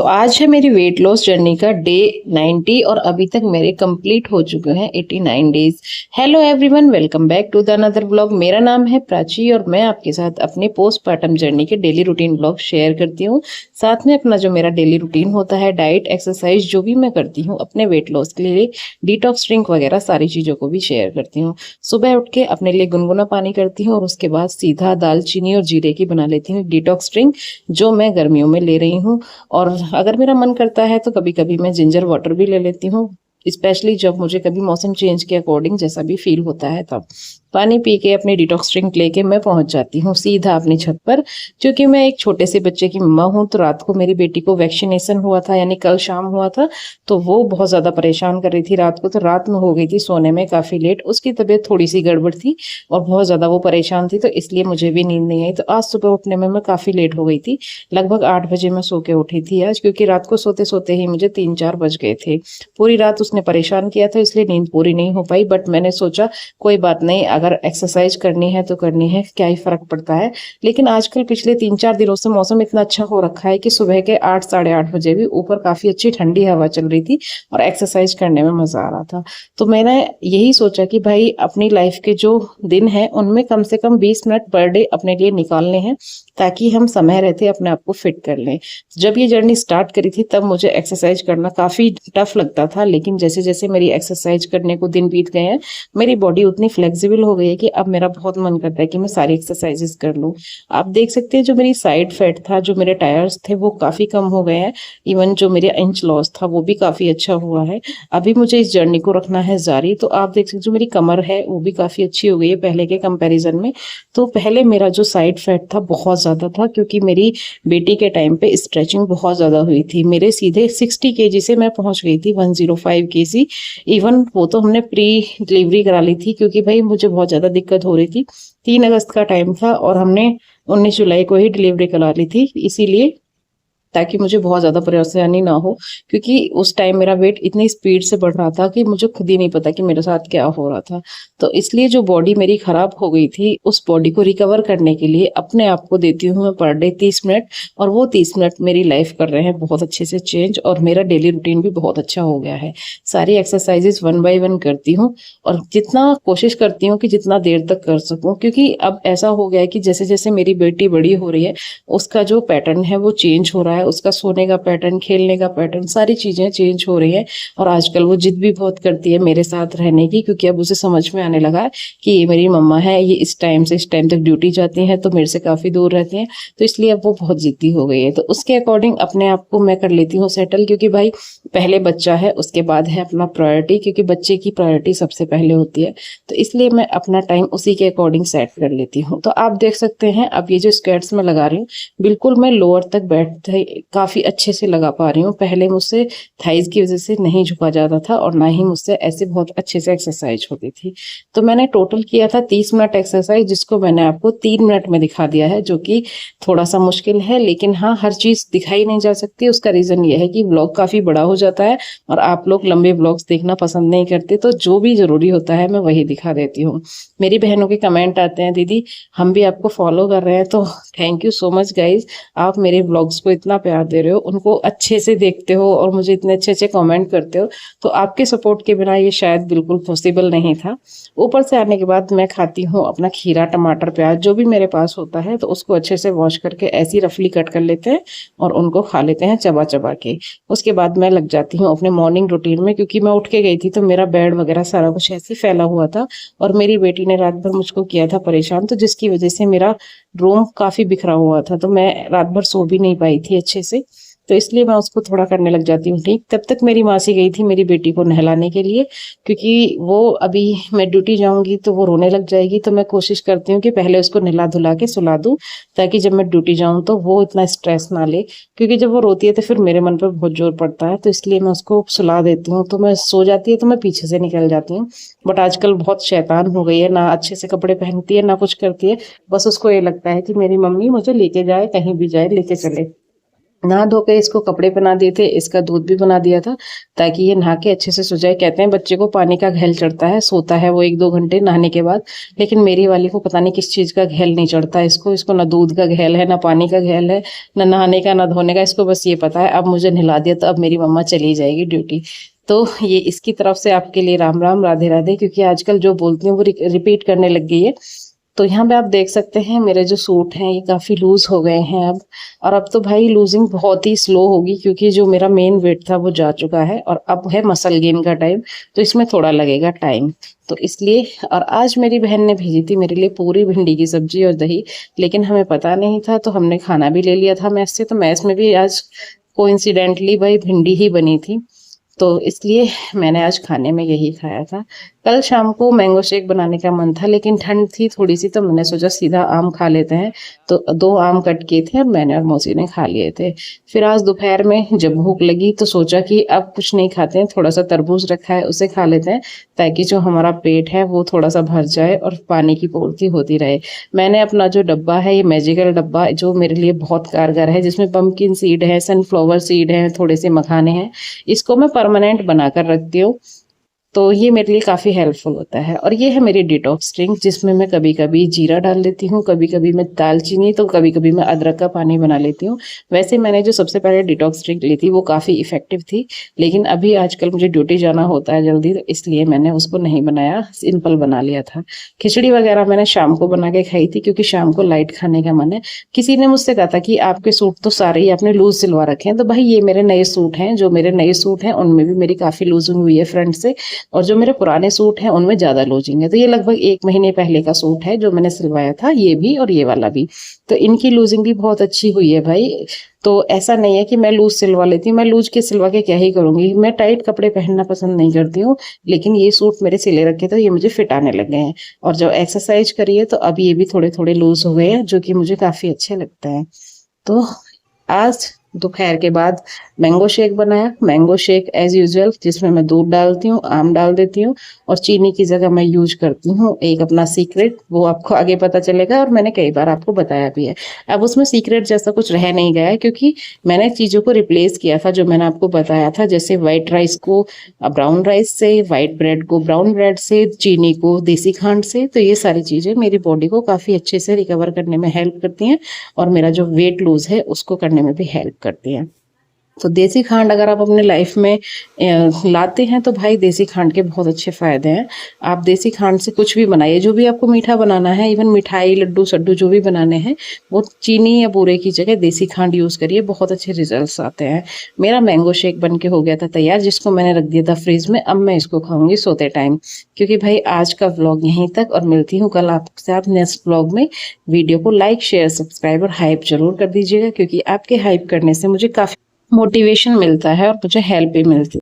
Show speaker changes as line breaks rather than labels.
तो आज है मेरी वेट लॉस जर्नी का डे 90 और अभी तक मेरे कंप्लीट हो चुके हैं 89 days. Hello everyone, welcome back to the another blog. मेरा नाम है प्राची और मैं आपके साथ अपने पोस्टपार्टम जर्नी के डेली रूटीन ब्लॉग शेयर करती हूँ। साथ में अपना जो मेरा डेली रूटीन होता है, डाइट, एक्सरसाइज जो भी मैं करती हूँ अपने वेट लॉस के लिए, डिटॉक्स ड्रिंक वगैरह सारी चीज़ों को भी शेयर करती हूँ। सुबह उठ के अपने लिए गुनगुना पानी करती हूँ और उसके बाद सीधा दालचीनी और जीरे की बना लेती हूँ डिटॉक्स ड्रिंक, जो मैं गर्मियों में ले रही हूँ। और अगर मेरा मन करता है तो कभी कभी मैं जिंजर वाटर भी ले लेती हूँ, स्पेशली जब मुझे कभी मौसम चेंज के अकॉर्डिंग जैसा भी फील होता है तब। पानी पी के अपनी डिटॉक्स ड्रिंक लेके मैं पहुंच जाती हूँ सीधा अपनी छत पर। क्योंकि मैं एक छोटे से बच्चे की मम्मा हूँ, तो रात को मेरी बेटी को वैक्सीनेशन हुआ था, यानी कल शाम हुआ था, तो वो बहुत ज़्यादा परेशान कर रही थी रात को। तो रात में हो गई थी सोने में काफ़ी लेट, उसकी तबीयत थोड़ी सी गड़बड़ थी और बहुत ज़्यादा वो परेशान थी, तो इसलिए मुझे भी नींद नहीं आई। तो आज सुबह उठने में मैं काफ़ी लेट हो गई थी, लगभग 8 बजे मैं सो के उठी थी आज, क्योंकि रात को सोते सोते ही मुझे 3-4 बज गए थे। पूरी रात उसने परेशान किया था, इसलिए नींद पूरी नहीं हो पाई। बट मैंने सोचा कोई बात नहीं, अगर एक्सरसाइज करनी है तो करनी है, क्या ही फर्क पड़ता है। लेकिन आजकल पिछले 3-4 दिनों से मौसम इतना अच्छा हो रखा है कि सुबह के 8-8:30 बजे भी ऊपर काफी अच्छी ठंडी हवा चल रही थी और एक्सरसाइज करने में मजा आ रहा था। तो मैंने यही सोचा कि भाई अपनी लाइफ के जो दिन है उनमें कम से कम 20 मिनट पर डे अपने लिए निकालने हैं, ताकि हम समय रहते अपने आप को फिट कर लें। जब ये जर्नी स्टार्ट करी थी तब मुझे एक्सरसाइज करना काफी टफ लगता था, लेकिन जैसे जैसे मेरी एक्सरसाइज करने को दिन बीत गए हैं, मेरी बॉडी उतनी फ्लेक्सिबल हो गई है कि अब मेरा बहुत मन करता है कि मैं सारी एक्सरसाइजेस कर लूँ। आप देख सकते हैं जो मेरी साइड फैट था, जो मेरे टायर्स थे, वो काफी कम हो गए हैं। इवन जो मेरे इंच लॉस था वो भी काफी अच्छा हुआ है। अभी मुझे इस जर्नी को रखना है जारी। तो आप देख सकते हैं जो मेरी कमर है वो भी काफी अच्छी हो गई है पहले के कंपैरिजन में। तो पहले मेरा जो साइड फैट था बहुत ज्यादा था, क्योंकि मेरी बेटी के टाइम पे स्ट्रेचिंग बहुत ज्यादा हुई थी। मेरे सीधे 60 केजी से मैं पहुंच गई थी 105 केजी। इवन वो तो हमने प्री डिलीवरी करा ली थी, क्योंकि भाई मुझे बहुत ज्यादा दिक्कत हो रही थी। 3 अगस्त का टाइम था और हमने 19 जुलाई को ही डिलीवरी करा ली थी, इसीलिए ताकि मुझे बहुत ज़्यादा परेशानी ना हो। क्योंकि उस टाइम मेरा वेट इतनी स्पीड से बढ़ रहा था कि मुझे खुद ही नहीं पता कि मेरे साथ क्या हो रहा था। तो इसलिए जो बॉडी मेरी खराब हो गई थी, उस बॉडी को रिकवर करने के लिए अपने आप को देती हूँ मैं पर डे 30 मिनट, और वो 30 मिनट मेरी लाइफ कर रहे हैं बहुत अच्छे से चेंज, और मेरा डेली रूटीन भी बहुत अच्छा हो गया है। सारी एक्सरसाइजेस 1 बाय 1 करती हूँ और जितना कोशिश करती हूँ कि जितना देर तक कर सकूँ, क्योंकि अब ऐसा हो गया है कि जैसे जैसे मेरी बेटी बड़ी हो रही है उसका जो पैटर्न है वो चेंज हो रहा है। उसका सोने का पैटर्न, खेलने का पैटर्न, सारी चीजें चेंज हो रही है। और आजकल वो जिद भी बहुत करती है मेरे साथ रहने की, क्योंकि अब उसे समझ में आने लगा है कि ये मेरी मम्मा है, ये इस टाइम से इस टाइम तक ड्यूटी जाती हैं तो मेरे से काफी दूर रहती हैं। तो इसलिए अब वो बहुत जिद्दी हो गई है। तो उसके अकॉर्डिंग अपने आप को मैं कर लेती हूँ सेटल, क्योंकि भाई पहले बच्चा है, उसके बाद है अपना प्रायोरिटी, क्योंकि बच्चे की प्रायोरिटी सबसे पहले होती है। तो इसलिए मैं अपना टाइम उसी के अकॉर्डिंग सेट कर लेती हूँ। तो आप देख सकते हैं अब ये जो स्क्वाट्स मैं लगा रही हूँ, बिल्कुल मैं लोअर तक बैठ काफी अच्छे से लगा पा रही हूँ। पहले मुझसे थाइज की वजह से नहीं झुका जाता था और ना ही मुझसे ऐसे बहुत अच्छे से एक्सरसाइज होती थी। तो मैंने टोटल किया था 30 मिनट एक्सरसाइज, जिसको मैंने आपको 3 मिनट में दिखा दिया है, जो कि थोड़ा सा मुश्किल है। लेकिन हाँ, हर चीज दिखाई नहीं जा सकती। उसका रीजन ये है कि ब्लॉग काफी बड़ा हो जाता है और आप लोग लंबे ब्लॉग्स देखना पसंद नहीं करते, तो जो भी जरूरी होता है मैं वही दिखा देती हूँ। मेरी बहनों के कमेंट आते हैं, दीदी हम भी आपको फॉलो कर रहे हैं, तो thank you so much guys. आप मेरे ब्लॉग्स को इतना प्यार दे रहे हो, उनको अच्छे से देखते हो और मुझे इतने अच्छे अच्छे कमेंट करते हो। तो आपके सपोर्ट के बिना ये शायद बिल्कुल पॉसिबल नहीं था। ऊपर से आने के बाद मैं खाती हूँ अपना खीरा, टमाटर, प्याज जो भी मेरे पास होता है, तो उसको अच्छे से वॉश करके ऐसी रफली कट कर लेते हैं और उनको खा लेते हैं चबा चबा के। उसके बाद मैं लग जाती हूँ अपने मॉर्निंग रूटीन में, क्योंकि मैं उठ के गई थी तो मेरा बेड वगैरह सारा कुछ ऐसे फैला हुआ था और मेरी बेटी ने रात भर मुझको किया था परेशान, तो जिसकी वजह से मेरा रूम काफी बिखरा हुआ था, तो मैं रात भर सो भी नहीं पाई थी अच्छे से। तो इसलिए मैं उसको थोड़ा करने लग जाती हूँ ठीक। तब तक मेरी मासी गई थी मेरी बेटी को नहलाने के लिए, क्योंकि वो अभी मैं ड्यूटी जाऊंगी तो वो रोने लग जाएगी। तो मैं कोशिश करती हूँ कि पहले उसको नहला धुला के सुला दूँ, ताकि जब मैं ड्यूटी जाऊँ तो वो इतना स्ट्रेस ना ले, क्योंकि जब वो रोती है तो फिर मेरे मन पर बहुत जोर पड़ता है। तो इसलिए मैं उसको सुला देती हूँ, तो मैं सो जाती है तो मैं पीछे से निकल जाती हूँ। बट आजकल बहुत शैतान हो गई है, ना अच्छे से कपड़े पहनती है ना कुछ करती है। बस उसको ये लगता है कि मेरी मम्मी मुझे लेके जाए, कहीं भी जाए लेके चले। नहा धो के इसको कपड़े बना दिए थे, इसका दूध भी बना दिया था ताकि ये नहा के अच्छे से सो जाए। कहते हैं बच्चे को पानी का घैल चढ़ता है, सोता है वो 1-2 घंटे नहाने के बाद, लेकिन मेरी वाली को पता नहीं किस चीज़ का घैल नहीं चढ़ता इसको। इसको ना दूध का घैल है, ना पानी का घैल है, ना नहाने का, ना धोने का। इसको बस ये पता है अब मुझे नहला दिया तो अब मेरी मम्मा चली जाएगी ड्यूटी। तो ये इसकी तरफ से आपके लिए राम राम, राधे राधे, क्योंकि आजकल जो बोलती हूँ वो रिपीट करने लग गई है। तो यहाँ पे आप देख सकते हैं मेरे जो सूट हैं ये काफ़ी लूज़ हो गए हैं अब। और अब तो भाई लूजिंग बहुत ही स्लो होगी, क्योंकि जो मेरा मेन वेट था वो जा चुका है और अब है मसल गेन का टाइम, तो इसमें थोड़ा लगेगा टाइम। तो इसलिए, और आज मेरी बहन ने भेजी थी मेरे लिए पूरी भिंडी की सब्जी और दही, लेकिन हमें पता नहीं था तो हमने खाना भी ले लिया था मैस से। तो मैस में भी आज कोइंसिडेंटली भाई भिंडी ही बनी थी, तो इसलिए मैंने आज खाने में यही खाया था। कल शाम को मैंगो शेक बनाने का मन था, लेकिन ठंड थी थोड़ी सी, तो मैंने सोचा सीधा आम खा लेते हैं। तो 2 आम कट किए थे और मैंने और मौसी ने खा लिए थे। फिर आज दोपहर में जब भूख लगी तो सोचा कि अब कुछ नहीं खाते हैं, थोड़ा सा तरबूज रखा है उसे खा लेते हैं, ताकि जो हमारा पेट है वो थोड़ा सा भर जाए और पानी की पूर्ति होती रहे। मैंने अपना जो डब्बा है, ये मैजिकल डब्बा जो मेरे लिए बहुत कारगर है, जिसमें पम्पकिन सीड है, सनफ्लावर सीड है, थोड़े से मखाने हैं, इसको मैं परमानेंट बनाकर रखती हूँ। तो ये मेरे लिए काफ़ी हेल्पफुल होता है। और ये है मेरी डिटॉक्स ड्रिंक, जिसमें मैं कभी कभी जीरा डाल लेती हूँ, कभी कभी मैं दालचीनी, तो कभी कभी मैं अदरक का पानी बना लेती हूँ। वैसे मैंने जो सबसे पहले डिटॉक्स ड्रिंक ली थी वो काफ़ी इफेक्टिव थी, लेकिन अभी आजकल मुझे ड्यूटी जाना होता है जल्दी, तो इसलिए मैंने उसको नहीं बनाया, सिंपल बना लिया था। खिचड़ी वगैरह मैंने शाम को बना के खाई थी, क्योंकि शाम को लाइट खाने का मन है। किसी ने मुझसे कहा था कि आपके सूट तो सारे ही आपने लूज सिलवा रखे हैं, तो भाई ये मेरे नए सूट हैं, जो मेरे नए सूट हैं उनमें भी मेरी काफ़ी लूजिंग हुई है फ्रंट से, और जो मेरे पुराने सूट हैं उनमें ज़्यादा लूजिंग है। तो ये लगभग 1 महीने पहले का सूट है जो मैंने सिलवाया था, ये भी और ये वाला भी। तो इनकी लूजिंग भी बहुत अच्छी हुई है भाई। तो ऐसा नहीं है कि मैं लूज सिलवा लेती हूँ, मैं लूज के सिलवा के क्या ही करूँगी, मैं टाइट कपड़े पहनना पसंद नहीं करती हूँ। लेकिन ये सूट मेरे सिले रखे तो ये मुझे फिट आने लग गए हैं, और जब एक्सरसाइज करी है तो अब ये भी थोड़े थोड़े लूज हो गए हैं, जो कि मुझे काफ़ी अच्छे लगते हैं। तो आज दोपहर के बाद मैंगो शेक बनाया। मैंगो शेक एज यूजुअल, जिसमें मैं दूध डालती हूँ, आम डाल देती हूँ, और चीनी की जगह मैं यूज करती हूँ एक अपना सीक्रेट, वो आपको आगे पता चलेगा, और मैंने कई बार आपको बताया भी है। अब उसमें सीक्रेट जैसा कुछ रह नहीं गया है, क्योंकि मैंने चीज़ों को रिप्लेस किया था जो मैंने आपको बताया था, जैसे वाइट राइस को ब्राउन राइस से, वाइट ब्रेड को ब्राउन ब्रेड से, चीनी को देसी खांड से। तो ये सारी चीज़ें मेरी बॉडी को काफ़ी अच्छे से रिकवर करने में हेल्प करती हैं, और मेरा जो वेट लूज है उसको करने में भी हेल्प करती हैं। तो देसी खांड अगर आप अपने लाइफ में लाते हैं तो भाई देसी खांड के बहुत अच्छे फ़ायदे हैं। आप देसी खांड से कुछ भी बनाइए, जो भी आपको मीठा बनाना है, इवन मिठाई, लड्डू सड्डू जो भी बनाने हैं, वो चीनी या बूरे की जगह देसी खांड यूज़ करिए, बहुत अच्छे रिजल्ट्स आते हैं। मेरा मैंगो शेक बन के हो गया था तैयार, जिसको मैंने रख दिया था फ्रिज में। अब मैं इसको खाऊंगी सोते टाइम। क्योंकि भाई आज का व्लॉग यहीं तक, और मिलती हूँ कल आपसे आप नेक्स्ट व्लॉग में। वीडियो को लाइक, शेयर, सब्सक्राइब और हाइप जरूर कर दीजिएगा, क्योंकि आपके हाइप करने से मुझे काफ़ी मोटिवेशन मिलता है और मुझे हेल्प भी मिलती है।